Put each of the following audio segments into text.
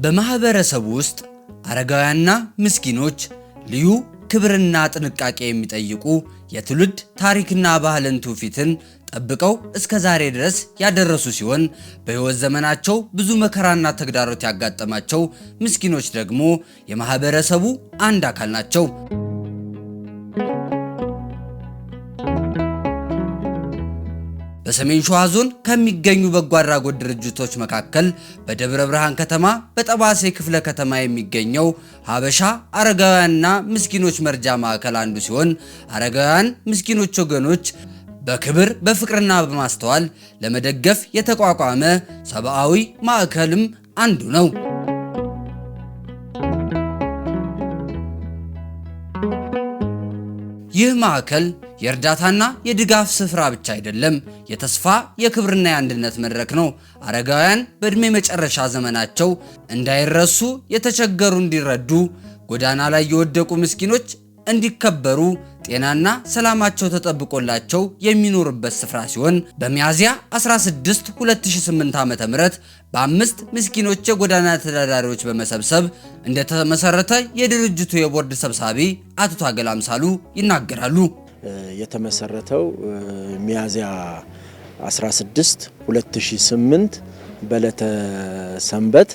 በማህበረሰቡ ውስጥ አረጋውያንና ምስኪኖች ልዩ ክብርና ጥንቃቄ የሚጠይቁ የትውልድ ታሪክና ባህልን ትውፊትን ጠብቀው እስከ ዛሬ ድረስ ያደረሱ ሲሆን በሕይወት ዘመናቸው ብዙ መከራና ተግዳሮት ያጋጠማቸው ምስኪኖች ደግሞ የማህበረሰቡ አንድ አካል ናቸው። በሰሜን ሸዋ ዞን ከሚገኙ በጎ አድራጎት ድርጅቶች መካከል በደብረ ብርሃን ከተማ በጠባሴ ክፍለ ከተማ የሚገኘው ሀበሻ አረጋውያንና ምስኪኖች መርጃ ማዕከል አንዱ ሲሆን አረጋውያን ምስኪኖች ወገኖች በክብር በፍቅርና በማስተዋል ለመደገፍ የተቋቋመ ሰብአዊ ማዕከልም አንዱ ነው። ይህ ማዕከል የእርዳታና የድጋፍ ስፍራ ብቻ አይደለም፣ የተስፋ የክብርና የአንድነት መድረክ ነው። አረጋውያን በእድሜ መጨረሻ ዘመናቸው እንዳይረሱ፣ የተቸገሩ እንዲረዱ፣ ጎዳና ላይ የወደቁ ምስኪኖች እንዲከበሩ፣ ጤናና ሰላማቸው ተጠብቆላቸው የሚኖርበት ስፍራ ሲሆን በሚያዝያ 16 2008 ዓ.ም በአምስት ምስኪኖች የጎዳና ተዳዳሪዎች በመሰብሰብ እንደተመሰረተ የድርጅቱ የቦርድ ሰብሳቢ አቶ ታገል አምሳሉ ይናገራሉ። የተመሰረተው ሚያዝያ 16 2008 በዕለተ ሰንበት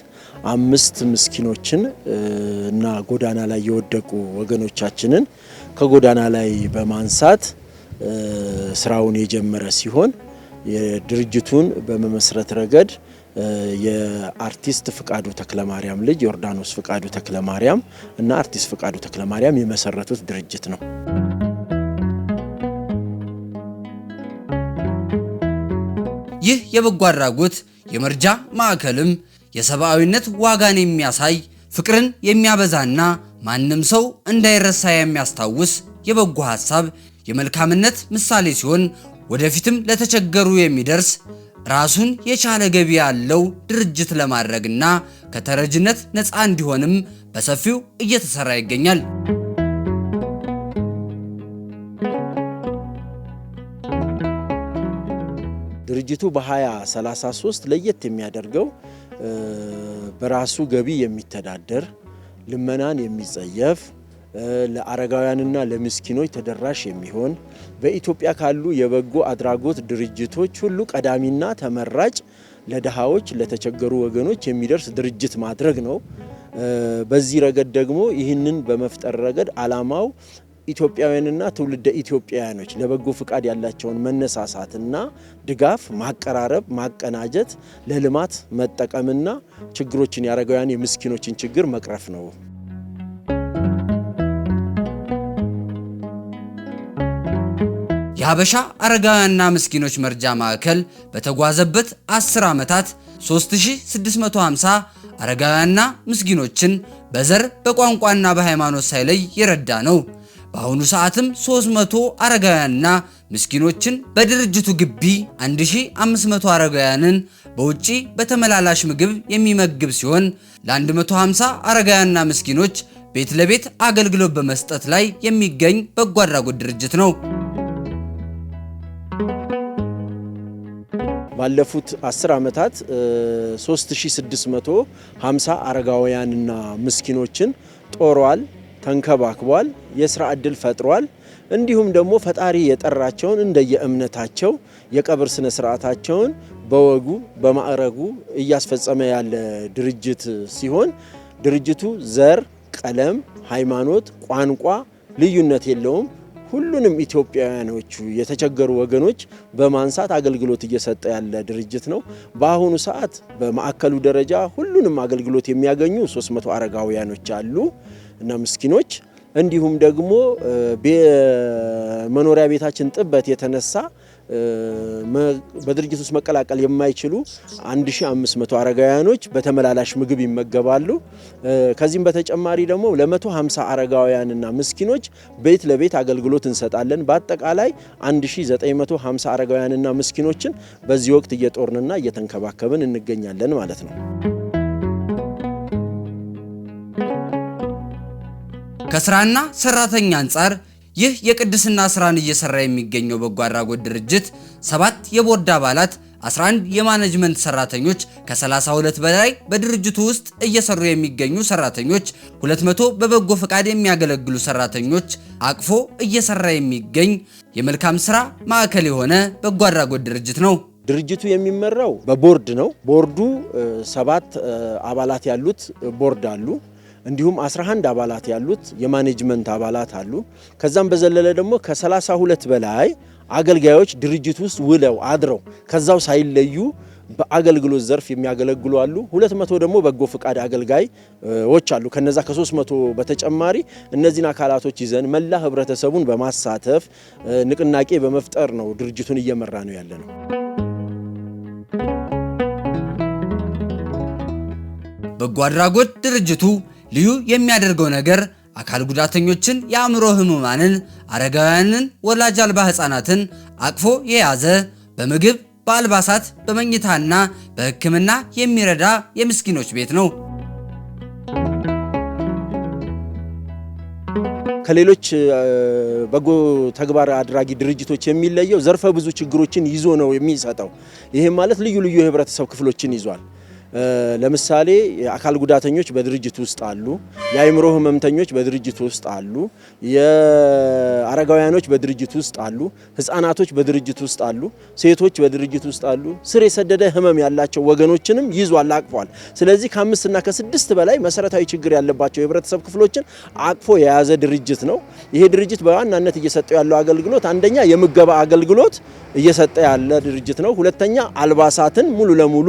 አምስት ምስኪኖችን እና ጎዳና ላይ የወደቁ ወገኖቻችንን ከጎዳና ላይ በማንሳት ስራውን የጀመረ ሲሆን የድርጅቱን በመመስረት ረገድ የአርቲስት ፍቃዱ ተክለማርያም ልጅ ዮርዳኖስ ፍቃዱ ተክለማርያም እና አርቲስት ፍቃዱ ተክለማርያም የመሰረቱት ድርጅት ነው። ይህ የበጎ አድራጎት የመርጃ ማዕከልም የሰብአዊነት ዋጋን የሚያሳይ ፍቅርን የሚያበዛና ማንም ሰው እንዳይረሳ የሚያስታውስ የበጎ ሐሳብ የመልካምነት ምሳሌ ሲሆን ወደፊትም ለተቸገሩ የሚደርስ ራሱን የቻለ ገቢ ያለው ድርጅት ለማድረግና ከተረጅነት ነፃ እንዲሆንም በሰፊው እየተሰራ ይገኛል። ድርጅቱ በ2033 ለየት የሚያደርገው በራሱ ገቢ የሚተዳደር ልመናን የሚጸየፍ ለአረጋውያንና ለምስኪኖች ተደራሽ የሚሆን በኢትዮጵያ ካሉ የበጎ አድራጎት ድርጅቶች ሁሉ ቀዳሚና ተመራጭ ለደሃዎች ለተቸገሩ ወገኖች የሚደርስ ድርጅት ማድረግ ነው። በዚህ ረገድ ደግሞ ይህንን በመፍጠር ረገድ ዓላማው ኢትዮጵያውያንና ትውልደ ኢትዮጵያውያኖች ለበጎ ፍቃድ ያላቸውን መነሳሳትና ድጋፍ ማቀራረብ፣ ማቀናጀት፣ ለልማት መጠቀምና ችግሮችን የአረጋውያን የምስኪኖችን ችግር መቅረፍ ነው። የሀበሻ አረጋውያንና ምስኪኖች መርጃ ማዕከል በተጓዘበት 10 ዓመታት 3650 አረጋውያንና ምስኪኖችን በዘር በቋንቋና በሃይማኖት ሳይለይ የረዳ ነው። በአሁኑ ሰዓትም 300 አረጋውያንና ምስኪኖችን በድርጅቱ ግቢ 1500 አረጋውያንን በውጪ በተመላላሽ ምግብ የሚመግብ ሲሆን ለ150 አረጋውያንና ምስኪኖች ቤት ለቤት አገልግሎት በመስጠት ላይ የሚገኝ በጎ አድራጎት ድርጅት ነው። ባለፉት 10 ዓመታት 3650 አረጋውያንና ምስኪኖችን ጦሯል፣ ተንከባክቧል፣ የሥራ ዕድል ፈጥሯል። እንዲሁም ደግሞ ፈጣሪ የጠራቸውን እንደየእምነታቸው የቀብር ስነ ስርዓታቸውን በወጉ በማዕረጉ እያስፈጸመ ያለ ድርጅት ሲሆን ድርጅቱ ዘር፣ ቀለም፣ ሃይማኖት፣ ቋንቋ ልዩነት የለውም። ሁሉንም ኢትዮጵያውያኖች የተቸገሩ ወገኖች በማንሳት አገልግሎት እየሰጠ ያለ ድርጅት ነው። በአሁኑ ሰዓት በማዕከሉ ደረጃ ሁሉንም አገልግሎት የሚያገኙ 300 አረጋውያኖች አሉ እና ምስኪኖች እንዲሁም ደግሞ መኖሪያ ቤታችን ጥበት የተነሳ በድርጅት ውስጥ መቀላቀል የማይችሉ 1500 አረጋውያኖች በተመላላሽ ምግብ ይመገባሉ። ከዚህም በተጨማሪ ደግሞ ለ150 አረጋውያንና ምስኪኖች ቤት ለቤት አገልግሎት እንሰጣለን። በአጠቃላይ 1950 አረጋውያንና ምስኪኖችን በዚህ ወቅት እየጦርንና እየተንከባከብን እንገኛለን ማለት ነው። ከስራና ሰራተኛ አንጻር ይህ የቅድስና ስራን እየሰራ የሚገኘው በጎ አድራጎት ድርጅት 7 የቦርድ አባላት 11 የማኔጅመንት ሰራተኞች፣ ከ32 በላይ በድርጅቱ ውስጥ እየሰሩ የሚገኙ ሰራተኞች፣ 200 በበጎ ፈቃድ የሚያገለግሉ ሰራተኞች አቅፎ እየሰራ የሚገኝ የመልካም ስራ ማዕከል የሆነ በጎ አድራጎት ድርጅት ነው። ድርጅቱ የሚመራው በቦርድ ነው። ቦርዱ 7 አባላት ያሉት ቦርድ አሉ። እንዲሁም 11 አባላት ያሉት የማኔጅመንት አባላት አሉ። ከዛም በዘለለ ደግሞ ከ32 በላይ አገልጋዮች ድርጅቱ ውስጥ ውለው አድረው ከዛው ሳይለዩ በአገልግሎት ዘርፍ የሚያገለግሉ አሉ። 200 ደግሞ በጎ ፍቃድ አገልጋዮች አሉ። ከነዛ ከ300 በተጨማሪ እነዚህን አካላቶች ይዘን መላ ህብረተሰቡን በማሳተፍ ንቅናቄ በመፍጠር ነው ድርጅቱን እየመራ ነው ያለነው። በጎ አድራጎት ድርጅቱ ልዩ የሚያደርገው ነገር አካል ጉዳተኞችን፣ የአእምሮ ህሙማንን፣ አረጋውያንን፣ ወላጅ አልባ ህፃናትን አቅፎ የያዘ በምግብ፣ በአልባሳት፣ በመኝታና በሕክምና የሚረዳ የምስኪኖች ቤት ነው። ከሌሎች በጎ ተግባር አድራጊ ድርጅቶች የሚለየው ዘርፈ ብዙ ችግሮችን ይዞ ነው የሚሰጠው። ይሄም ማለት ልዩ ልዩ የህብረተሰብ ክፍሎችን ይዟል። ለምሳሌ የአካል ጉዳተኞች በድርጅት ውስጥ አሉ፣ የአእምሮ ህመምተኞች በድርጅት ውስጥ አሉ፣ የአረጋውያኖች በድርጅት ውስጥ አሉ፣ ህፃናቶች በድርጅት ውስጥ አሉ፣ ሴቶች በድርጅት ውስጥ አሉ። ስር የሰደደ ህመም ያላቸው ወገኖችንም ይዟል፣ አቅፏል። ስለዚህ ከ5 እና ከ6 በላይ መሰረታዊ ችግር ያለባቸው የህብረተሰብ ክፍሎችን አቅፎ የያዘ ድርጅት ነው። ይሄ ድርጅት በዋናነት እየሰጠው ያለው አገልግሎት አንደኛ የምገባ አገልግሎት እየሰጠ ያለ ድርጅት ነው። ሁለተኛ አልባሳትን ሙሉ ለሙሉ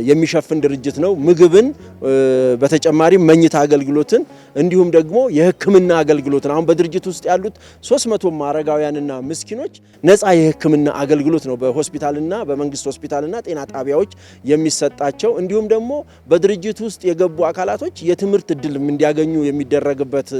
የሚሸፍን ድርጅት ነው። ምግብን በተጨማሪ መኝታ አገልግሎትን እንዲሁም ደግሞ የህክምና አገልግሎትን አሁን በድርጅት ውስጥ ያሉት 300 አረጋውያንና ምስኪኖች ነፃ የህክምና አገልግሎት ነው በሆስፒታልና በመንግስት ሆስፒታልና ጤና ጣቢያዎች የሚሰጣቸው። እንዲሁም ደግሞ በድርጅት ውስጥ የገቡ አካላቶች የትምህርት እድል እንዲያገኙ የሚደረግበት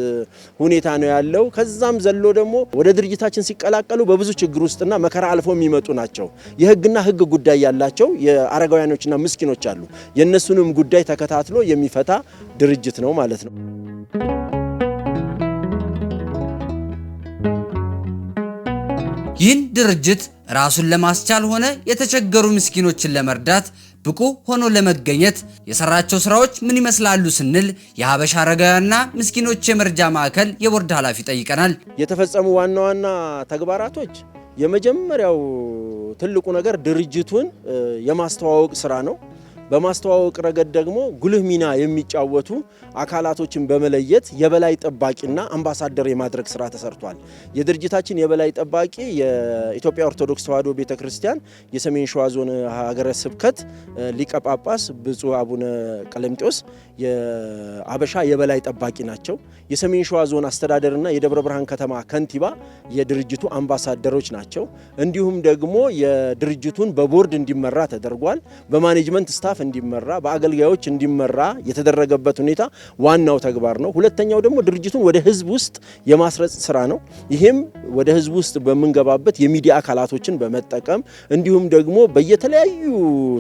ሁኔታ ነው ያለው። ከዛም ዘሎ ደግሞ ወደ ድርጅታችን ሲቀላቀሉ በብዙ ችግር ውስጥና መከራ አልፎ የሚመጡ ናቸው። የህግና ህግ ጉዳይ ያላቸው የአረጋውያኖችና ምስኪኖች አሉ። የነሱንም ጉዳይ ተከታትሎ የሚፈታ ድርጅት ነው ማለት ነው። ይህን ድርጅት ራሱን ለማስቻል ሆነ የተቸገሩ ምስኪኖችን ለመርዳት ብቁ ሆኖ ለመገኘት የሰራቸው ስራዎች ምን ይመስላሉ ስንል የሀበሻ አረጋውያንና ምስኪኖች የመርጃ ማዕከል የቦርድ ኃላፊ ጠይቀናል። የተፈጸሙ ዋና ዋና ተግባራቶች የመጀመሪያው ትልቁ ነገር ድርጅቱን የማስተዋወቅ ስራ ነው። በማስተዋወቅ ረገድ ደግሞ ጉልህ ሚና የሚጫወቱ አካላቶችን በመለየት የበላይ ጠባቂና አምባሳደር የማድረግ ስራ ተሰርቷል። የድርጅታችን የበላይ ጠባቂ የኢትዮጵያ ኦርቶዶክስ ተዋሕዶ ቤተክርስቲያን የሰሜን ሸዋ ዞን ሀገረ ስብከት ሊቀ ጳጳስ ብፁዕ አቡነ ቀለምጤዎስ የሀበሻ የበላይ ጠባቂ ናቸው። የሰሜን ሸዋ ዞን አስተዳደርና የደብረ ብርሃን ከተማ ከንቲባ የድርጅቱ አምባሳደሮች ናቸው። እንዲሁም ደግሞ የድርጅቱን በቦርድ እንዲመራ ተደርጓል። በማኔጅመንት ስታፍ እንዲመራ፣ በአገልጋዮች እንዲመራ የተደረገበት ሁኔታ ዋናው ተግባር ነው። ሁለተኛው ደግሞ ድርጅቱን ወደ ህዝብ ውስጥ የማስረጽ ስራ ነው። ይህም ወደ ህዝብ ውስጥ በምንገባበት የሚዲያ አካላቶችን በመጠቀም እንዲሁም ደግሞ በየተለያዩ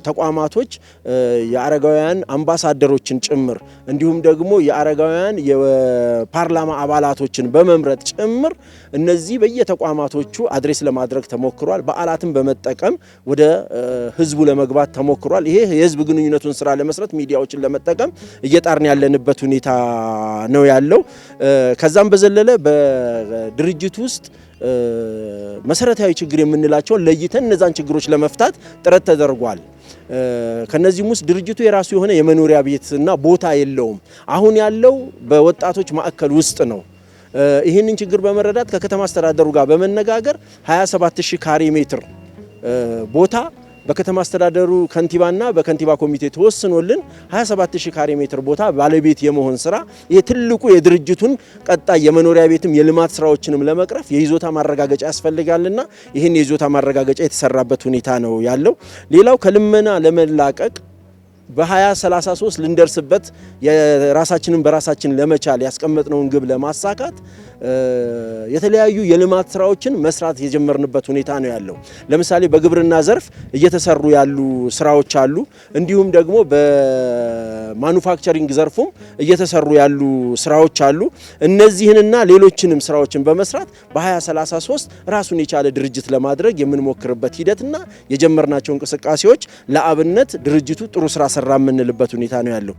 ተቋማቶች የአረጋውያን አምባሳደሮችን ጭምር እንዲሁም ደግሞ የአረጋውያን የፓርላማ አባላቶችን በመምረጥ ጭምር እነዚህ በየተቋማቶቹ አድሬስ ለማድረግ ተሞክሯል። በዓላትን በመጠቀም ወደ ህዝቡ ለመግባት ተሞክሯል። ይሄ የህዝብ ግንኙነቱን ስራ ለመስራት ሚዲያዎችን ለመጠቀም እየጣርን ያለንበት ሁኔታ ነው ያለው። ከዛም በዘለለ በድርጅት ውስጥ መሰረታዊ ችግር የምንላቸውን ለይተን እነዛን ችግሮች ለመፍታት ጥረት ተደርጓል። ከነዚህም ውስጥ ድርጅቱ የራሱ የሆነ የመኖሪያ ቤትና ቦታ የለውም። አሁን ያለው በወጣቶች ማዕከል ውስጥ ነው። ይህንን ችግር በመረዳት ከከተማ አስተዳደሩ ጋር በመነጋገር 27000 ካሬ ሜትር ቦታ በከተማ አስተዳደሩ ከንቲባና በከንቲባ ኮሚቴ ተወስኖልን 27000 ካሬ ሜትር ቦታ ባለቤት የመሆን ስራ ይሄ ትልቁ የድርጅቱን ቀጣይ የመኖሪያ ቤትም የልማት ስራዎችንም ለመቅረፍ የይዞታ ማረጋገጫ ያስፈልጋልና ይህን የይዞታ ማረጋገጫ የተሰራበት ሁኔታ ነው ያለው። ሌላው ከልመና ለመላቀቅ በ2033 ልንደርስበት የራሳችንን በራሳችን ለመቻል ያስቀመጥነውን ግብ ለማሳካት የተለያዩ የልማት ስራዎችን መስራት የጀመርንበት ሁኔታ ነው ያለው። ለምሳሌ በግብርና ዘርፍ እየተሰሩ ያሉ ስራዎች አሉ። እንዲሁም ደግሞ በማኑፋክቸሪንግ ዘርፉም እየተሰሩ ያሉ ስራዎች አሉ። እነዚህንና ሌሎችንም ስራዎችን በመስራት በ2033 ራሱን የቻለ ድርጅት ለማድረግ የምንሞክርበት ሂደትና የጀመርናቸው እንቅስቃሴዎች ለአብነት ድርጅቱ ጥሩ ስራ ሰራ የምንልበት ሁኔታ ነው ያለው።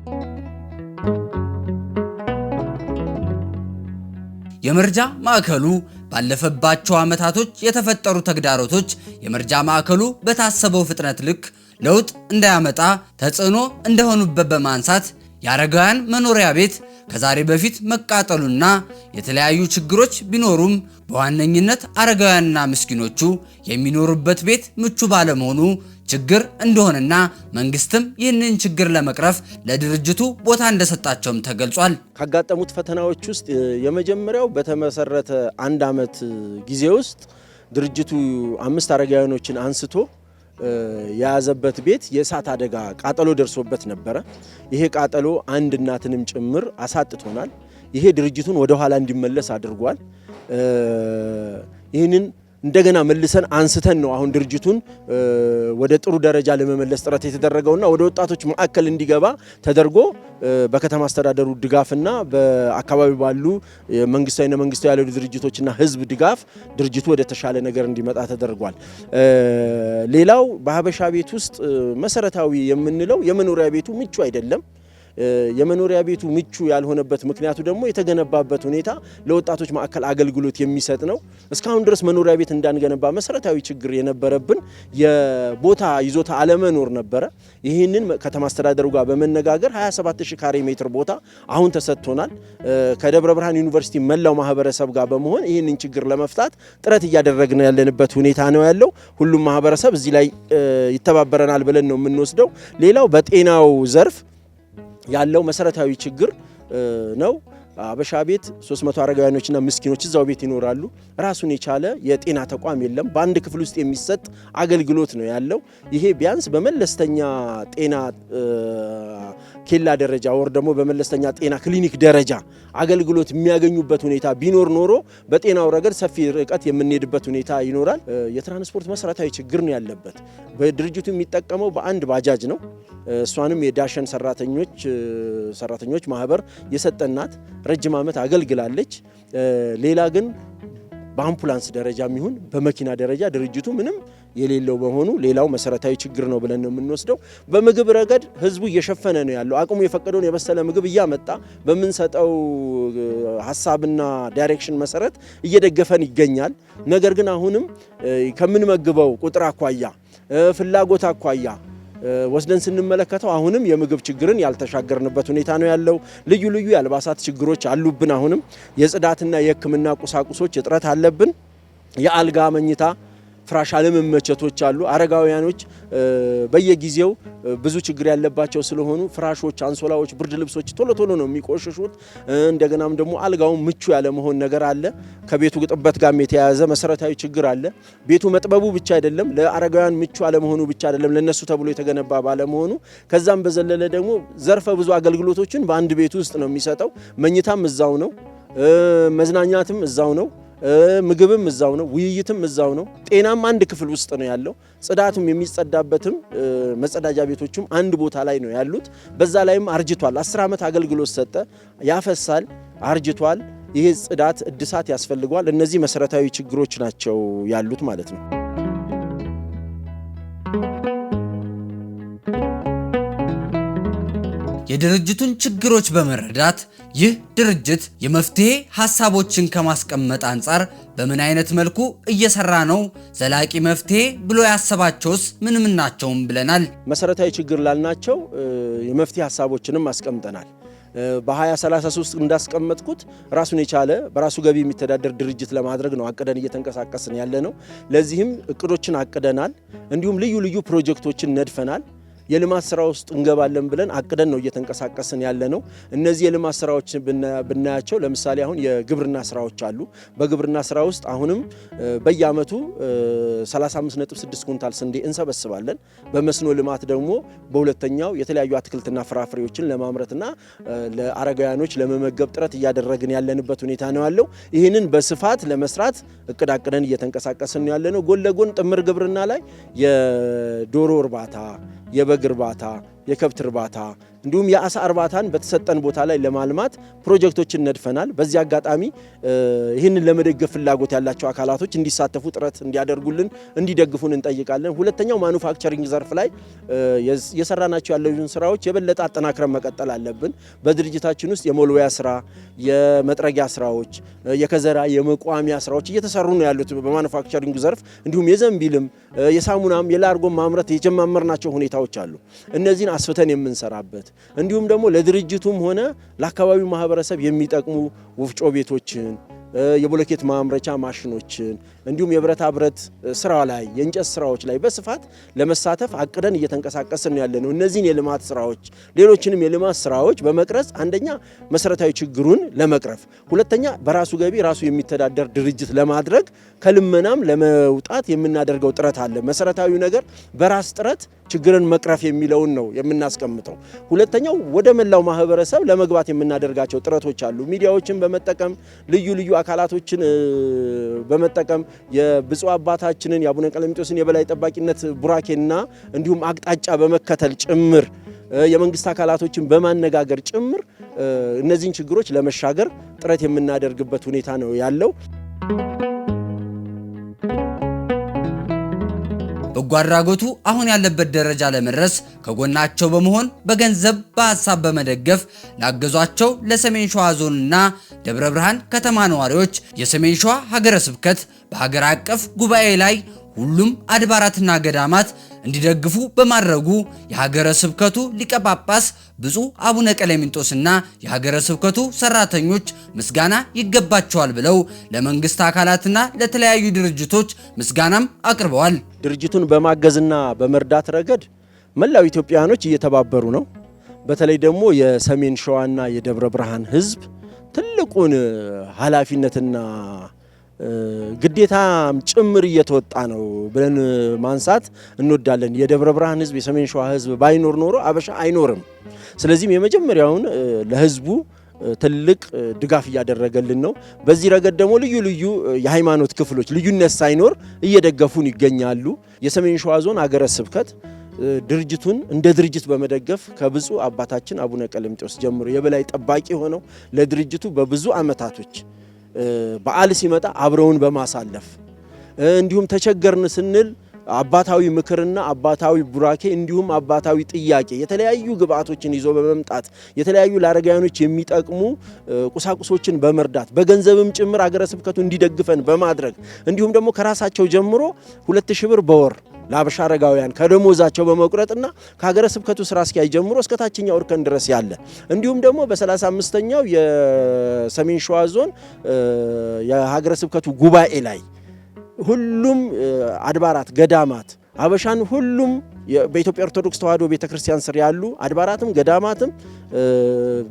የመርጃ ማዕከሉ ባለፈባቸው ዓመታቶች የተፈጠሩ ተግዳሮቶች የመርጃ ማዕከሉ በታሰበው ፍጥነት ልክ ለውጥ እንዳያመጣ ተጽዕኖ እንደሆኑበት በማንሳት የአረጋውያን መኖሪያ ቤት ከዛሬ በፊት መቃጠሉና የተለያዩ ችግሮች ቢኖሩም በዋነኝነት አረጋውያንና ምስኪኖቹ የሚኖሩበት ቤት ምቹ ባለመሆኑ ችግር እንደሆነና መንግስትም ይህንን ችግር ለመቅረፍ ለድርጅቱ ቦታ እንደሰጣቸውም ተገልጿል። ካጋጠሙት ፈተናዎች ውስጥ የመጀመሪያው በተመሰረተ 1 ዓመት ጊዜ ውስጥ ድርጅቱ 5 አረጋውያኖችን አንስቶ የያዘበት ቤት የእሳት አደጋ ቃጠሎ ደርሶበት ነበረ። ይሄ ቃጠሎ አንድ እናትንም ጭምር አሳጥቶናል። ይሄ ድርጅቱን ወደ ኋላ እንዲመለስ አድርጓል። ይህንን እንደገና መልሰን አንስተን ነው አሁን ድርጅቱን ወደ ጥሩ ደረጃ ለመመለስ ጥረት የተደረገውና ወደ ወጣቶች ማዕከል እንዲገባ ተደርጎ በከተማ አስተዳደሩ ድጋፍና በአካባቢው ባሉ መንግስታዊና መንግስታዊ ያልሆኑ ድርጅቶችና ህዝብ ድጋፍ ድርጅቱ ወደ ተሻለ ነገር እንዲመጣ ተደርጓል። ሌላው በሀበሻ ቤት ውስጥ መሰረታዊ የምንለው የመኖሪያ ቤቱ ምቹ አይደለም። የመኖሪያ ቤቱ ምቹ ያልሆነበት ምክንያቱ ደግሞ የተገነባበት ሁኔታ ለወጣቶች ማዕከል አገልግሎት የሚሰጥ ነው። እስካሁን ድረስ መኖሪያ ቤት እንዳንገነባ መሰረታዊ ችግር የነበረብን የቦታ ይዞታ አለመኖር ነበረ። ይህንን ከተማ አስተዳደሩ ጋር በመነጋገር 27000 ካሬ ሜትር ቦታ አሁን ተሰጥቶናል። ከደብረ ብርሃን ዩኒቨርሲቲ መላው ማህበረሰብ ጋር በመሆን ይህንን ችግር ለመፍታት ጥረት እያደረግን ያለንበት ሁኔታ ነው ያለው። ሁሉም ማህበረሰብ እዚህ ላይ ይተባበረናል ብለን ነው የምንወስደው። ሌላው በጤናው ዘርፍ ያለው መሰረታዊ ችግር ነው። አበሻ ቤት 300 አረጋውያኖችና ምስኪኖች እዛው ቤት ይኖራሉ። ራሱን የቻለ የጤና ተቋም የለም። በአንድ ክፍል ውስጥ የሚሰጥ አገልግሎት ነው ያለው። ይሄ ቢያንስ በመለስተኛ ጤና ኬላ ደረጃ ወር ደግሞ በመለስተኛ ጤና ክሊኒክ ደረጃ አገልግሎት የሚያገኙበት ሁኔታ ቢኖር ኖሮ በጤናው ረገድ ሰፊ ርቀት የምንሄድበት ሁኔታ ይኖራል። የትራንስፖርት መሰረታዊ ችግር ነው ያለበት። በድርጅቱ የሚጠቀመው በአንድ ባጃጅ ነው። እሷንም የዳሸን ሰራተኞች ማህበር የሰጠናት ረጅም ዓመት አገልግላለች። ሌላ ግን በአምቡላንስ ደረጃ የሚሆን በመኪና ደረጃ ድርጅቱ ምንም የሌለው በመሆኑ ሌላው መሰረታዊ ችግር ነው ብለን ነው የምንወስደው። በምግብ ረገድ ህዝቡ እየሸፈነ ነው ያለው። አቅሙ የፈቀደውን የበሰለ ምግብ እያመጣ በምንሰጠው ሀሳብና ዳይሬክሽን መሰረት እየደገፈን ይገኛል። ነገር ግን አሁንም ከምንመግበው ቁጥር አኳያ ፍላጎት አኳያ ወስደን ስንመለከተው አሁንም የምግብ ችግርን ያልተሻገርንበት ሁኔታ ነው ያለው። ልዩ ልዩ የአልባሳት ችግሮች አሉብን። አሁንም የጽዳትና የሕክምና ቁሳቁሶች እጥረት አለብን። የአልጋ መኝታ ፍራሽ አለመመቸቶች አሉ። አረጋውያኖች በየጊዜው ብዙ ችግር ያለባቸው ስለሆኑ ፍራሾች፣ አንሶላዎች፣ ብርድ ልብሶች ቶሎ ነው የሚቆሽሹት። እንደገናም ደግሞ አልጋው ምቹ ያለመሆን ነገር አለ። ከቤቱ ጥበት ጋር የተያያዘ መሰረታዊ ችግር አለ። ቤቱ መጥበቡ ብቻ አይደለም፣ ለአረጋውያን ምቹ አለመሆኑ ብቻ አይደለም፣ ለነሱ ተብሎ የተገነባ ባለመሆኑ ከዛም በዘለለ ደግሞ ዘርፈ ብዙ አገልግሎቶችን በአንድ ቤት ውስጥ ነው የሚሰጠው። መኝታም እዛው ነው፣ መዝናኛትም እዛው ነው፣ ምግብም እዛው ነው፣ ውይይትም እዛው ነው። ጤናም አንድ ክፍል ውስጥ ነው ያለው። ጽዳቱም የሚጸዳበትም መጸዳጃ ቤቶችም አንድ ቦታ ላይ ነው ያሉት። በዛ ላይም አርጅቷል። 10 ዓመት አገልግሎት ሰጠ፣ ያፈሳል፣ አርጅቷል። ይሄ ጽዳት እድሳት ያስፈልገዋል። እነዚህ መሰረታዊ ችግሮች ናቸው ያሉት ማለት ነው። የድርጅቱን ችግሮች በመረዳት ይህ ድርጅት የመፍትሄ ሐሳቦችን ከማስቀመጥ አንጻር በምን አይነት መልኩ እየሰራ ነው? ዘላቂ መፍትሄ ብሎ ያሰባቸውስ ምን ናቸውም ብለናል። መሰረታዊ ችግር ላልናቸው የመፍትሄ ሐሳቦችንም አስቀምጠናል። በ2033 እንዳስቀመጥኩት ራሱን የቻለ በራሱ ገቢ የሚተዳደር ድርጅት ለማድረግ ነው አቅደን እየተንቀሳቀስን ያለ ነው። ለዚህም እቅዶችን አቅደናል። እንዲሁም ልዩ ልዩ ፕሮጀክቶችን ነድፈናል። የልማት ስራ ውስጥ እንገባለን ብለን አቅደን ነው እየተንቀሳቀስን ያለነው። እነዚህ የልማት ስራዎች ብናያቸው ለምሳሌ አሁን የግብርና ስራዎች አሉ። በግብርና ስራ ውስጥ አሁንም በየአመቱ 35.6 ኩንታል ስንዴ እንሰበስባለን። በመስኖ ልማት ደግሞ በሁለተኛው የተለያዩ አትክልትና ፍራፍሬዎችን ለማምረትና ለአረጋውያኖች ለመመገብ ጥረት እያደረግን ያለንበት ሁኔታ ነው ያለው። ይህንን በስፋት ለመስራት እቅድ አቅደን እየተንቀሳቀስን ነው ያለነው። ጎን ለጎን ጥምር ግብርና ላይ የዶሮ እርባታ፣ የበግ እርባታ፣ የከብት እርባታ እንዲሁም የአሳ እርባታን በተሰጠን ቦታ ላይ ለማልማት ፕሮጀክቶችን ነድፈናል። በዚህ አጋጣሚ ይህንን ለመደገፍ ፍላጎት ያላቸው አካላቶች እንዲሳተፉ ጥረት እንዲያደርጉልን እንዲደግፉን እንጠይቃለን። ሁለተኛው ማኑፋክቸሪንግ ዘርፍ ላይ የሰራናቸው ያሉን ስራዎች የበለጠ አጠናክረን መቀጠል አለብን። በድርጅታችን ውስጥ የሞልወያ ስራ፣ የመጥረጊያ ስራዎች፣ የከዘራ የመቋሚያ ስራዎች እየተሰሩ ነው ያሉት በማኑፋክቸሪንግ ዘርፍ። እንዲሁም የዘንቢልም የሳሙናም የላርጎም ማምረት የጀማመርናቸው ሁኔታዎች አሉ። እነዚህን አስፍተን የምንሰራበት እንዲሁም ደግሞ ለድርጅቱም ሆነ ለአካባቢው ማህበረሰብ የሚጠቅሙ ወፍጮ ቤቶችን፣ የብሎኬት ማምረቻ ማሽኖችን እንዲሁም የብረታ ብረት ስራ ላይ የእንጨት ስራዎች ላይ በስፋት ለመሳተፍ አቅደን እየተንቀሳቀስን ያለነው። እነዚህን የልማት ስራዎች ሌሎችንም የልማት ስራዎች በመቅረጽ አንደኛ መሰረታዊ ችግሩን ለመቅረፍ፣ ሁለተኛ በራሱ ገቢ ራሱ የሚተዳደር ድርጅት ለማድረግ ከልመናም ለመውጣት የምናደርገው ጥረት አለ። መሰረታዊው ነገር በራስ ጥረት ችግርን መቅረፍ የሚለውን ነው የምናስቀምጠው። ሁለተኛው ወደ መላው ማህበረሰብ ለመግባት የምናደርጋቸው ጥረቶች አሉ። ሚዲያዎችን በመጠቀም ልዩ ልዩ አካላቶችን በመጠቀም የብፁዕ አባታችንን የአቡነ ቀለሚጦስን የበላይ ጠባቂነት ቡራኬና እንዲሁም አቅጣጫ በመከተል ጭምር የመንግስት አካላቶችን በማነጋገር ጭምር እነዚህን ችግሮች ለመሻገር ጥረት የምናደርግበት ሁኔታ ነው ያለው። በጎ አድራጎቱ አሁን ያለበት ደረጃ ለመድረስ ከጎናቸው በመሆን በገንዘብ በሀሳብ በመደገፍ ላገዟቸው ለሰሜን ሸዋ ዞንና ደብረ ብርሃን ከተማ ነዋሪዎች የሰሜን ሸዋ ሀገረ ስብከት በሀገር አቀፍ ጉባኤ ላይ ሁሉም አድባራትና ገዳማት እንዲደግፉ በማድረጉ የሀገረ ስብከቱ ሊቀ ጳጳስ ብፁዕ አቡነ ቀለሚንጦስና የሀገረ ስብከቱ ሰራተኞች ምስጋና ይገባቸዋል ብለው ለመንግስት አካላትና ለተለያዩ ድርጅቶች ምስጋናም አቅርበዋል። ድርጅቱን በማገዝና በመርዳት ረገድ መላው ኢትዮጵያውያኖች እየተባበሩ ነው። በተለይ ደግሞ የሰሜን ሸዋና የደብረ ብርሃን ህዝብ ትልቁን ኃላፊነትና ግዴታም ጭምር እየተወጣ ነው ብለን ማንሳት እንወዳለን። የደብረ ብርሃን ህዝብ የሰሜን ሸዋ ህዝብ ባይኖር ኖሮ አበሻ አይኖርም። ስለዚህም የመጀመሪያውን ለህዝቡ ትልቅ ድጋፍ እያደረገልን ነው። በዚህ ረገድ ደግሞ ልዩ ልዩ የሃይማኖት ክፍሎች ልዩነት ሳይኖር እየደገፉን ይገኛሉ። የሰሜን ሸዋ ዞን ሀገረ ስብከት ድርጅቱን እንደ ድርጅት በመደገፍ ከብፁዕ አባታችን አቡነ ቀለሚጦስ ጀምሮ የበላይ ጠባቂ ሆነው ለድርጅቱ በብዙ አመታቶች በዓል ሲመጣ አብረውን በማሳለፍ እንዲሁም ተቸገርን ስንል አባታዊ ምክርና አባታዊ ቡራኬ እንዲሁም አባታዊ ጥያቄ የተለያዩ ግብአቶችን ይዞ በመምጣት የተለያዩ ለአረጋውያኖች የሚጠቅሙ ቁሳቁሶችን በመርዳት በገንዘብም ጭምር ሀገረ ስብከቱ እንዲደግፈን በማድረግ እንዲሁም ደግሞ ከራሳቸው ጀምሮ 2000 ብር በወር ለአበሻ አረጋውያን ከደሞዛቸው በመቁረጥና ከሀገረ ስብከቱ ስራ አስኪያጅ ጀምሮ እስከ ታችኛው እርከን ድረስ ያለ እንዲሁም ደግሞ በ35ኛው የሰሜን ሸዋ ዞን የሀገረ ስብከቱ ጉባኤ ላይ ሁሉም አድባራት ገዳማት አበሻን ሁሉም በኢትዮጵያ ኦርቶዶክስ ተዋሕዶ ቤተክርስቲያን ስር ያሉ አድባራትም ገዳማትም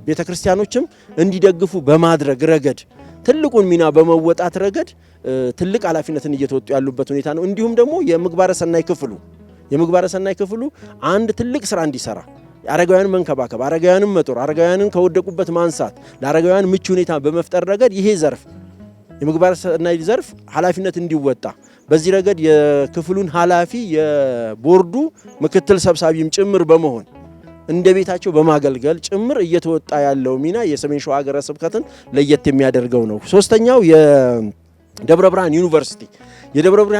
ቤተክርስቲያኖችም እንዲደግፉ በማድረግ ረገድ ትልቁን ሚና በመወጣት ረገድ ትልቅ ኃላፊነትን እየተወጡ ያሉበት ሁኔታ ነው። እንዲሁም ደግሞ የምግባረ ሰናይ ክፍሉ አንድ ትልቅ ስራ እንዲሰራ አረጋውያን መንከባከብ፣ አረጋውያንን መጦር፣ አረጋውያንን ከወደቁበት ማንሳት፣ ለአረጋውያን ምቹ ሁኔታ በመፍጠር ረገድ ይሄ ዘርፍ የምግባረ ሰናይ ዘርፍ ኃላፊነት እንዲወጣ በዚህ ረገድ የክፍሉን ኃላፊ የቦርዱ ምክትል ሰብሳቢም ጭምር በመሆን እንደ ቤታቸው በማገልገል ጭምር እየተወጣ ያለው ሚና የሰሜን ሸዋ ሀገረ ስብከትን ለየት የሚያደርገው ነው። ሶስተኛው የደብረ ብርሃን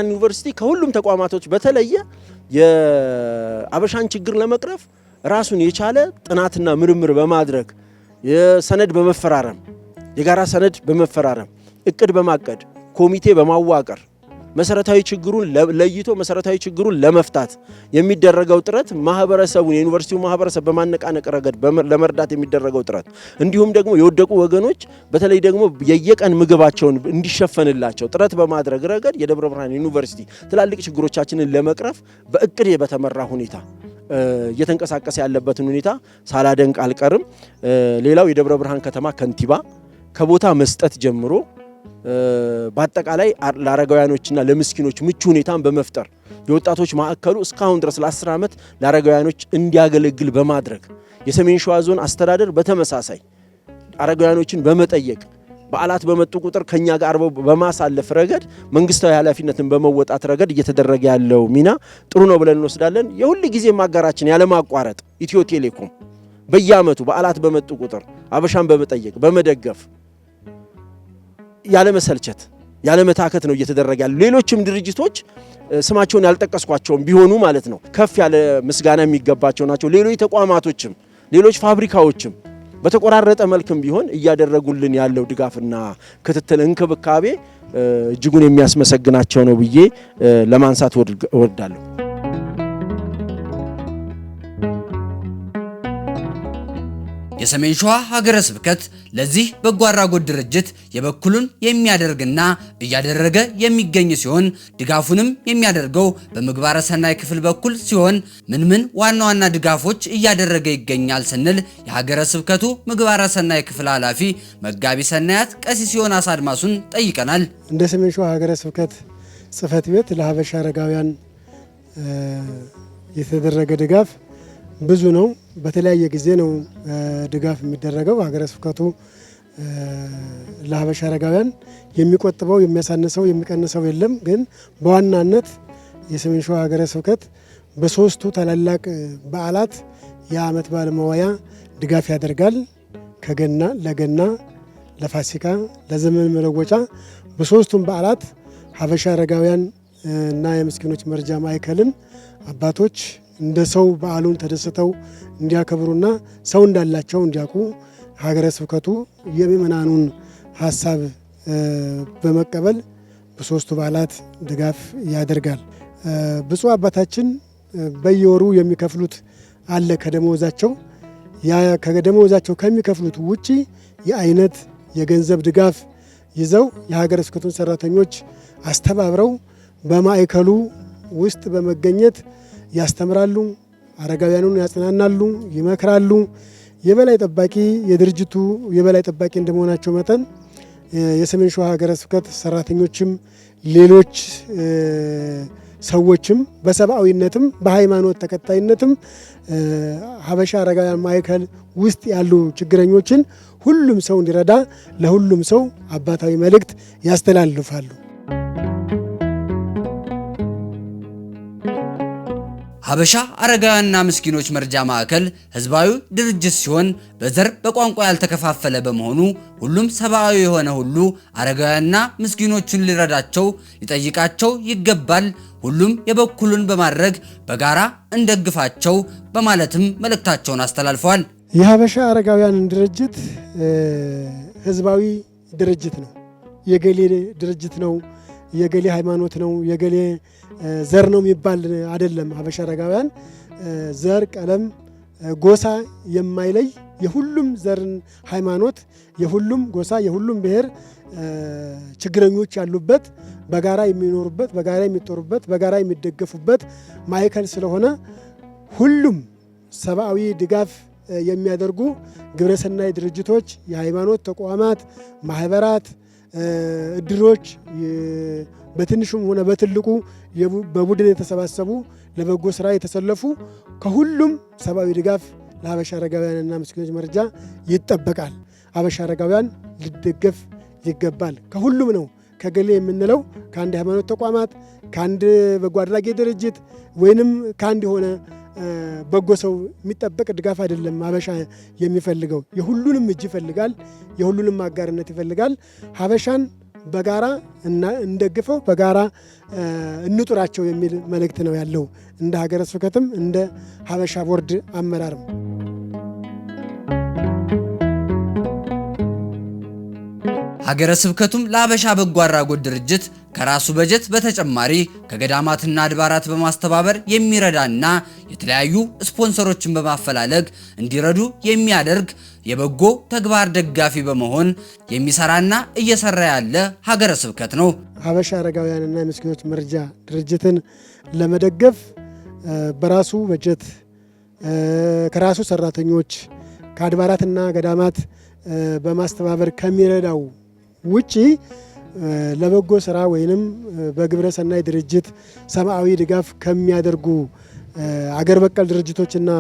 ዩኒቨርሲቲ ከሁሉም ተቋማቶች በተለየ የአበሻን ችግር ለመቅረፍ ራሱን የቻለ ጥናትና ምርምር በማድረግ የሰነድ በመፈራረም የጋራ ሰነድ በመፈራረም እቅድ በማቀድ ኮሚቴ በማዋቀር መሰረታዊ ችግሩን ለይቶ መሰረታዊ ችግሩን ለመፍታት የሚደረገው ጥረት ማህበረሰቡን የዩኒቨርሲቲው ማህበረሰብ በማነቃነቅ ረገድ ለመርዳት የሚደረገው ጥረት እንዲሁም ደግሞ የወደቁ ወገኖች በተለይ ደግሞ የየቀን ምግባቸውን እንዲሸፈንላቸው ጥረት በማድረግ ረገድ የደብረ ብርሃን ዩኒቨርሲቲ ትላልቅ ችግሮቻችንን ለመቅረፍ በእቅድ በተመራ ሁኔታ እየተንቀሳቀሰ ያለበትን ሁኔታ ሳላደንቅ አልቀርም። ሌላው የደብረ ብርሃን ከተማ ከንቲባ ከቦታ መስጠት ጀምሮ በአጠቃላይ ለአረጋውያኖችና ለምስኪኖች ምቹ ሁኔታን በመፍጠር የወጣቶች ማዕከሉ እስካሁን ድረስ ለ10 ዓመት ለአረጋውያኖች እንዲያገለግል በማድረግ የሰሜን ሸዋ ዞን አስተዳደር በተመሳሳይ አረጋውያኖችን በመጠየቅ በዓላት በመጡ ቁጥር ከኛ ጋር በማሳለፍ ረገድ መንግስታዊ ኃላፊነትን በመወጣት ረገድ እየተደረገ ያለው ሚና ጥሩ ነው ብለን እንወስዳለን። የሁሉ ጊዜ ማጋራችን ያለማቋረጥ ኢትዮ ቴሌኮም በየዓመቱ በዓላት በመጡ ቁጥር አበሻን በመጠየቅ በመደገፍ ያለመሰልቸት ያለመታከት ነው እየተደረገ ያለው። ሌሎችም ድርጅቶች ስማቸውን ያልጠቀስኳቸውም ቢሆኑ ማለት ነው ከፍ ያለ ምስጋና የሚገባቸው ናቸው። ሌሎች ተቋማቶችም ሌሎች ፋብሪካዎችም በተቆራረጠ መልክም ቢሆን እያደረጉልን ያለው ድጋፍና ክትትል እንክብካቤ እጅጉን የሚያስመሰግናቸው ነው ብዬ ለማንሳት እወዳለሁ። የሰሜን ሸዋ ሀገረ ስብከት ለዚህ በጎ አድራጎት ድርጅት የበኩሉን የሚያደርግና እያደረገ የሚገኝ ሲሆን ድጋፉንም የሚያደርገው በምግባረ ሰናይ ክፍል በኩል ሲሆን ምን ዋና ዋና ድጋፎች እያደረገ ይገኛል ስንል የሀገረ ስብከቱ ምግባረ ሰናይ ክፍል ኃላፊ መጋቢ ሰናያት ቀሲስ ዮናስ አድማሱን ጠይቀናል። እንደ ሰሜን ሸዋ ሀገረ ስብከት ጽሕፈት ቤት ለሀበሻ አረጋውያን የተደረገ ድጋፍ ብዙ ነው። በተለያየ ጊዜ ነው ድጋፍ የሚደረገው። ሀገረ ስብከቱ ለሀበሻ አረጋውያን የሚቆጥበው የሚያሳንሰው የሚቀንሰው የለም። ግን በዋናነት የሰሜን ሸዋ ሀገረ ስብከት በሶስቱ ታላላቅ በዓላት የዓመት በዓል መዋያ ድጋፍ ያደርጋል። ለገና፣ ለፋሲካ፣ ለዘመን መለወጫ በሶስቱም በዓላት ሀበሻ አረጋውያን እና የምስኪኖች መርጃ ማዕከልን አባቶች እንደ ሰው በዓሉን ተደስተው እንዲያከብሩና ሰው እንዳላቸው እንዲያውቁ ሀገረ ስብከቱ የምእመናኑን ሀሳብ በመቀበል በሶስቱ በዓላት ድጋፍ ያደርጋል። ብፁዕ አባታችን በየወሩ የሚከፍሉት አለ ከደመወዛቸው። ከደመወዛቸው ከሚከፍሉት ውጪ የአይነት የገንዘብ ድጋፍ ይዘው የሀገረ ስብከቱን ሰራተኞች አስተባብረው በማዕከሉ ውስጥ በመገኘት ያስተምራሉ፣ አረጋውያኑን ያጽናናሉ፣ ይመክራሉ። የበላይ ጠባቂ የድርጅቱ የበላይ ጠባቂ እንደመሆናቸው መጠን የሰሜን ሸዋ ሀገረ ስብከት ሰራተኞችም ሌሎች ሰዎችም በሰብአዊነትም በሃይማኖት ተከታይነትም ሀበሻ አረጋውያን ማዕከል ውስጥ ያሉ ችግረኞችን ሁሉም ሰው እንዲረዳ ለሁሉም ሰው አባታዊ መልእክት ያስተላልፋሉ። ሀበሻ አረጋውያንና ምስኪኖች መርጃ ማዕከል ህዝባዊ ድርጅት ሲሆን በዘር በቋንቋ ያልተከፋፈለ በመሆኑ ሁሉም ሰብአዊ የሆነ ሁሉ አረጋውያንና ምስኪኖችን ሊረዳቸው ሊጠይቃቸው ይገባል። ሁሉም የበኩሉን በማድረግ በጋራ እንደግፋቸው በማለትም መልእክታቸውን አስተላልፈዋል። የሀበሻ አረጋውያን ድርጅት ህዝባዊ ድርጅት ነው። የገሌ ድርጅት ነው፣ የገሌ ሃይማኖት ነው፣ የገሌ ዘር ነው የሚባል አይደለም። ሀበሻ አረጋውያን ዘር፣ ቀለም፣ ጎሳ የማይለይ የሁሉም ዘርን ሃይማኖት፣ የሁሉም ጎሳ፣ የሁሉም ብሔር ችግረኞች ያሉበት በጋራ የሚኖሩበት፣ በጋራ የሚጦሩበት፣ በጋራ የሚደገፉበት ማዕከል ስለሆነ ሁሉም ሰብአዊ ድጋፍ የሚያደርጉ ግብረሰናይ ድርጅቶች፣ የሃይማኖት ተቋማት፣ ማህበራት፣ እድሮች በትንሹም ሆነ በትልቁ በቡድን የተሰባሰቡ ለበጎ ስራ የተሰለፉ ከሁሉም ሰብአዊ ድጋፍ ለሀበሻ አረጋውያንና ምስኪኖች መርጃ ይጠበቃል። ሀበሻ አረጋውያን ሊደገፍ ይገባል። ከሁሉም ነው። ከገሌ የምንለው ከአንድ ሃይማኖት ተቋማት፣ ከአንድ በጎ አድራጊ ድርጅት ወይንም ከአንድ የሆነ በጎ ሰው የሚጠበቅ ድጋፍ አይደለም። ሀበሻ የሚፈልገው የሁሉንም እጅ ይፈልጋል። የሁሉንም አጋርነት ይፈልጋል። ሀበሻን በጋራ እንደግፈው፣ በጋራ እንጡራቸው የሚል መልእክት ነው ያለው እንደ ሀገረ ስብከትም እንደ ሀበሻ ቦርድ አመራርም። ሀገረ ስብከቱም ለሀበሻ በጎ አድራጎት ድርጅት ከራሱ በጀት በተጨማሪ ከገዳማትና አድባራት በማስተባበር የሚረዳና የተለያዩ ስፖንሰሮችን በማፈላለግ እንዲረዱ የሚያደርግ የበጎ ተግባር ደጋፊ በመሆን የሚሰራና እየሰራ ያለ ሀገረ ስብከት ነው። ሀበሻ አረጋውያንና ምስኪኖች መርጃ ድርጅትን ለመደገፍ በራሱ በጀት ከራሱ ሰራተኞች ከአድባራትና ገዳማት በማስተባበር ከሚረዳው ውጪ ለበጎ ስራ ወይንም በግብረ ሰናይ ድርጅት ሰብአዊ ድጋፍ ከሚያደርጉ አገር በቀል ድርጅቶችና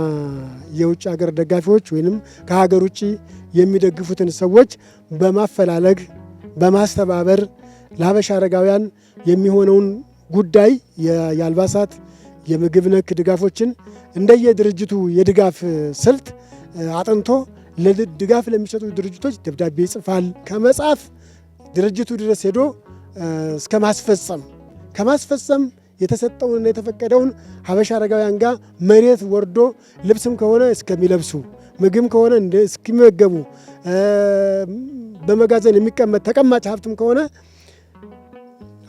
የውጭ ሀገር ደጋፊዎች ወይንም ከሀገር ውጪ የሚደግፉትን ሰዎች በማፈላለግ በማስተባበር ለሀበሻ አረጋውያን የሚሆነውን ጉዳይ የአልባሳት የምግብ ነክ ድጋፎችን እንደየድርጅቱ የድጋፍ ስልት አጥንቶ ለድጋፍ ለሚሰጡ ድርጅቶች ደብዳቤ ይጽፋል። ከመጻፍ ድርጅቱ ድረስ ሄዶ እስከ ማስፈጸም ከማስፈጸም የተሰጠውንና የተፈቀደውን ሀበሻ አረጋውያን ጋር መሬት ወርዶ ልብስም ከሆነ እስከሚለብሱ ምግብ ከሆነ እስኪመገቡ በመጋዘን የሚቀመጥ ተቀማጭ ሀብትም ከሆነ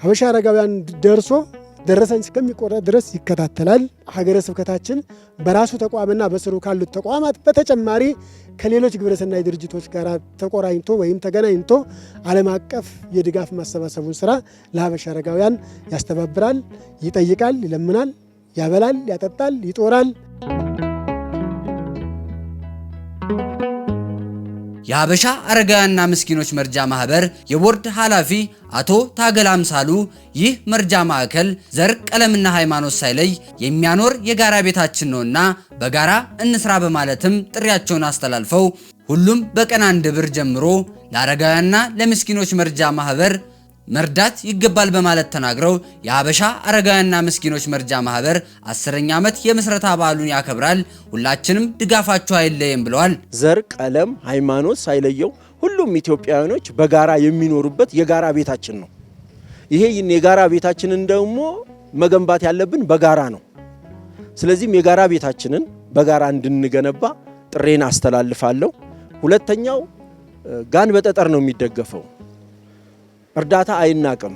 ሀበሻ አረጋውያን ደርሶ ደረሰኝ እስከሚቆረጥ ድረስ ይከታተላል። ሀገረ ስብከታችን በራሱ ተቋምና በስሩ ካሉት ተቋማት በተጨማሪ ከሌሎች ግብረሰናይ ድርጅቶች ጋር ተቆራኝቶ ወይም ተገናኝቶ ዓለም አቀፍ የድጋፍ ማሰባሰቡን ስራ ለሀበሻ አረጋውያን ያስተባብራል፣ ይጠይቃል፣ ይለምናል፣ ያበላል፣ ያጠጣል፣ ይጦራል። የሀበሻ አረጋውያንና ምስኪኖች መርጃ ማህበር የቦርድ ኃላፊ አቶ ታገል አምሳሉ ይህ መርጃ ማዕከል ዘር፣ ቀለምና ሃይማኖት ሳይለይ የሚያኖር የጋራ ቤታችን ነውና በጋራ እንስራ በማለትም ጥሪያቸውን አስተላልፈው ሁሉም በቀን 1 ብር ጀምሮ ለአረጋውያንና ለምስኪኖች መርጃ ማህበር መርዳት ይገባል በማለት ተናግረው የሀበሻ አረጋውያንና ምስኪኖች መርጃ ማህበር 10ኛ ዓመት የምስረታ በዓሉን ያከብራል። ሁላችንም ድጋፋችሁ አይለየም ብለዋል። ዘር፣ ቀለም፣ ሃይማኖት ሳይለየው ሁሉም ኢትዮጵያውያኖች በጋራ የሚኖሩበት የጋራ ቤታችን ነው። ይሄ የጋራ ቤታችንን ደግሞ መገንባት ያለብን በጋራ ነው። ስለዚህም የጋራ ቤታችንን በጋራ እንድንገነባ ጥሬን አስተላልፋለሁ። ሁለተኛው ጋን በጠጠር ነው የሚደገፈው። እርዳታ አይናቅም።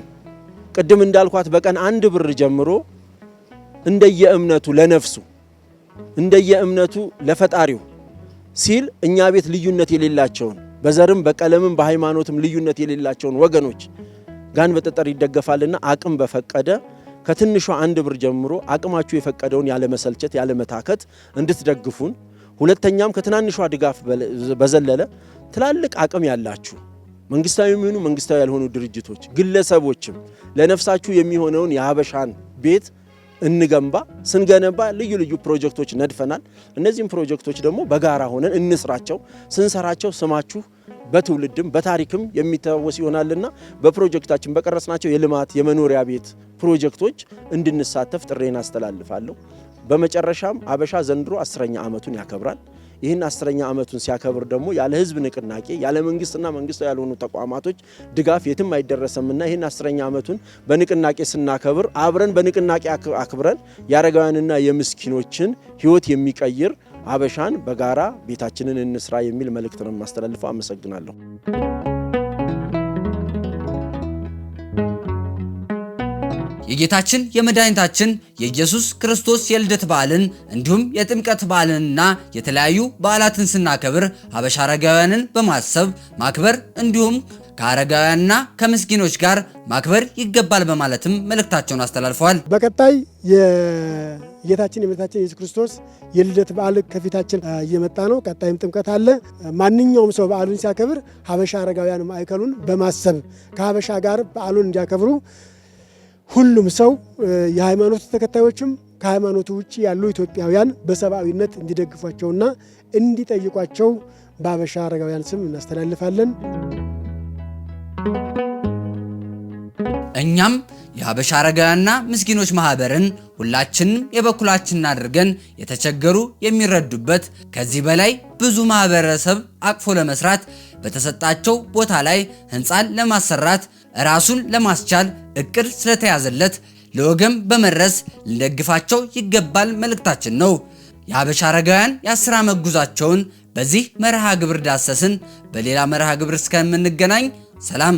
ቅድም እንዳልኳት በቀን 1 ብር ጀምሮ እንደየእምነቱ ለነፍሱ እንደየእምነቱ ለፈጣሪው ሲል እኛ ቤት ልዩነት የሌላቸውን በዘርም በቀለምም በሃይማኖትም ልዩነት የሌላቸውን ወገኖች ጋን በጠጠር ይደገፋልና አቅም በፈቀደ ከትንሿ 1 ብር ጀምሮ አቅማችሁ የፈቀደውን ያለ መሰልቸት ያለ መታከት እንድትደግፉን። ሁለተኛም ከትናንሿ ድጋፍ በዘለለ ትላልቅ አቅም ያላችሁ መንግስታዊ የሚሆኑ መንግስታዊ ያልሆኑ ድርጅቶች ግለሰቦችም ለነፍሳችሁ የሚሆነውን የሀበሻን ቤት እንገንባ። ስንገነባ ልዩ ልዩ ፕሮጀክቶች ነድፈናል። እነዚህም ፕሮጀክቶች ደግሞ በጋራ ሆነን እንስራቸው። ስንሰራቸው ስማችሁ በትውልድም በታሪክም የሚታወስ ይሆናልና በፕሮጀክታችን በቀረጽናቸው የልማት የመኖሪያ ቤት ፕሮጀክቶች እንድንሳተፍ ጥሬን አስተላልፋለሁ። በመጨረሻም ሀበሻ ዘንድሮ 10ኛ ዓመቱን ያከብራል። ይህን 10ኛ ዓመቱን ሲያከብር ደግሞ ያለ ህዝብ ንቅናቄ ያለ መንግስትና መንግስታዊ ያልሆኑ ተቋማቶች ድጋፍ የትም አይደረሰምና ይህን 10ኛ ዓመቱን በንቅናቄ ስናከብር አብረን በንቅናቄ አክብረን የአረጋውያንና የምስኪኖችን ህይወት የሚቀይር ሀበሻን በጋራ ቤታችንን እንስራ የሚል መልእክት ነው የማስተላልፈው። አመሰግናለሁ። የጌታችን የመድኃኒታችን የኢየሱስ ክርስቶስ የልደት በዓልን እንዲሁም የጥምቀት በዓልንና የተለያዩ በዓላትን ስናከብር ሀበሻ አረጋውያንን በማሰብ ማክበር እንዲሁም ከአረጋውያንና ከምስኪኖች ጋር ማክበር ይገባል በማለትም መልእክታቸውን አስተላልፈዋል። በቀጣይ የጌታችን የመድኃኒታችን የኢየሱስ ክርስቶስ የልደት በዓል ከፊታችን እየመጣ ነው። ቀጣይም ጥምቀት አለ። ማንኛውም ሰው በዓሉን ሲያከብር ሀበሻ አረጋውያን ማዕከሉን በማሰብ ከሀበሻ ጋር በዓሉን እንዲያከብሩ ሁሉም ሰው የሃይማኖት ተከታዮችም ከሃይማኖቱ ውጪ ያሉ ኢትዮጵያውያን በሰብአዊነት እንዲደግፏቸውና እንዲጠይቋቸው በሀበሻ አረጋውያን ስም እናስተላልፋለን። እኛም የሀበሻ አረጋውያንና ምስኪኖች ማህበርን ሁላችንም የበኩላችንን አድርገን የተቸገሩ የሚረዱበት ከዚህ በላይ ብዙ ማህበረሰብ አቅፎ ለመስራት በተሰጣቸው ቦታ ላይ ህንፃን ለማሰራት ራሱን ለማስቻል እቅድ ስለተያዘለት ለወገን በመድረስ ልንደግፋቸው ይገባል መልእክታችን ነው። የሀበሻ አረጋውያን የ10 ዓመት ጉዟቸውን በዚህ መርሃ ግብር ዳሰስን። በሌላ መርሃ ግብር እስከምንገናኝ ሰላም።